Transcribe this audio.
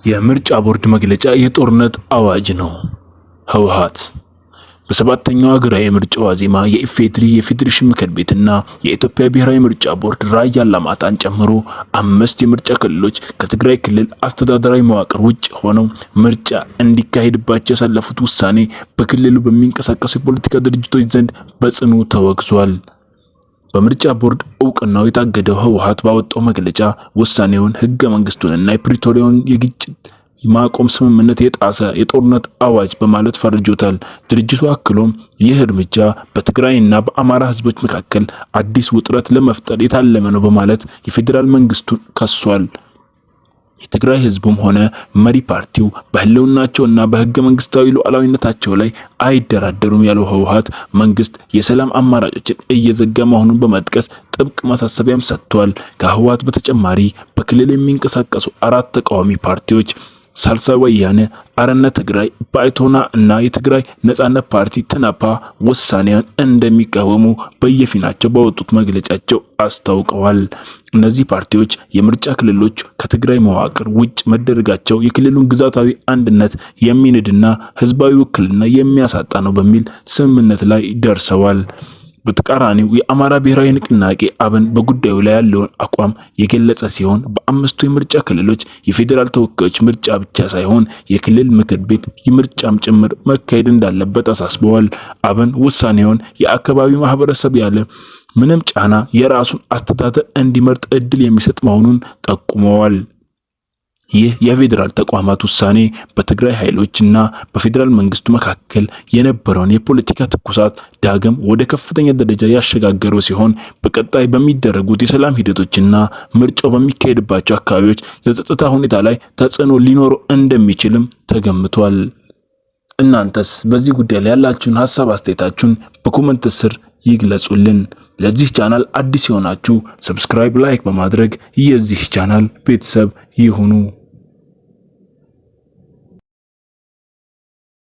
የምርጫ ቦርድ መግለጫ የጦርነት አዋጅ ነው። ህወሓት በሰባተኛው ሀገራዊ ምርጫ ዋዜማ የኢፌዴሪ የፌዴሬሽን ምክር ቤትና የኢትዮጵያ ብሔራዊ ምርጫ ቦርድ ራያ አላማጣን ጨምሮ 5 የምርጫ ክልሎች ከትግራይ ክልል አስተዳደራዊ መዋቅር ውጭ ሆነው ምርጫ እንዲካሄድባቸው ያሳለፉት ውሳኔ በክልሉ በሚንቀሳቀሱ የፖለቲካ ድርጅቶች ዘንድ በጽኑ ተወግዟል። በምርጫ ቦርድ እውቅናው የታገደው ህወሓት ባወጣው መግለጫ ውሳኔውን ህገ መንግስቱንና የፕሪቶሪያውን የግጭት ማቆም ስምምነት የጣሰ የጦርነት አዋጅ በማለት ፈርጆታል። ድርጅቱ አክሎም ይህ እርምጃ በትግራይና በአማራ ህዝቦች መካከል አዲስ ውጥረት ለመፍጠር የታለመ ነው በማለት የፌዴራል መንግስቱን ከሷል። የትግራይ ህዝቡም ሆነ መሪ ፓርቲው በህልውናቸውና በህገ መንግስታዊ ሉዓላዊነታቸው ላይ አይደራደሩም ያለው ህወሓት መንግስት የሰላም አማራጮችን እየዘጋ መሆኑን በመጥቀስ ጥብቅ ማሳሰቢያም ሰጥቷል። ከህወሓት በተጨማሪ በክልል የሚንቀሳቀሱ 4 ተቃዋሚ ፓርቲዎች ሳልሳይ ወያነ፣ አረነት ትግራይ፣ ባይቶና እና የትግራይ ነጻነት ፓርቲ ትናፓ ውሳኔውን እንደሚቃወሙ በየፊናቸው ባወጡት መግለጫቸው አስታውቀዋል። እነዚህ ፓርቲዎች የምርጫ ክልሎች ከትግራይ መዋቅር ውጭ መደረጋቸው የክልሉን ግዛታዊ አንድነት የሚንድና ህዝባዊ ውክልና የሚያሳጣ ነው በሚል ስምምነት ላይ ደርሰዋል። በተቃራኒው የአማራ ብሔራዊ ንቅናቄ አብን በጉዳዩ ላይ ያለውን አቋም የገለጸ ሲሆን በ5ቱ የምርጫ ክልሎች የፌዴራል ተወካዮች ምርጫ ብቻ ሳይሆን የክልል ምክር ቤት ምርጫም ጭምር መካሄድ እንዳለበት አሳስበዋል። አብን ውሳኔውን የአካባቢው ማህበረሰብ ያለ ምንም ጫና የራሱን አስተዳደር እንዲመርጥ እድል የሚሰጥ መሆኑን ጠቁመዋል። ይህ የፌዴራል ተቋማት ውሳኔ በትግራይ ኃይሎችና በፌዴራል መንግስቱ መካከል የነበረውን የፖለቲካ ትኩሳት ዳግም ወደ ከፍተኛ ደረጃ ያሸጋገረው ሲሆን በቀጣይ በሚደረጉት የሰላም ሂደቶችና ምርጫው በሚካሄድባቸው አካባቢዎች የጸጥታ ሁኔታ ላይ ተጽዕኖ ሊኖረው እንደሚችልም ተገምቷል። እናንተስ በዚህ ጉዳይ ላይ ያላችሁን ሐሳብ አስተያየታችሁን በኮሜንት ስር ይግለጹልን። ለዚህ ቻናል አዲስ የሆናችሁ ሰብስክራይብ፣ ላይክ በማድረግ የዚህ ቻናል ቤተሰብ ይሁኑ።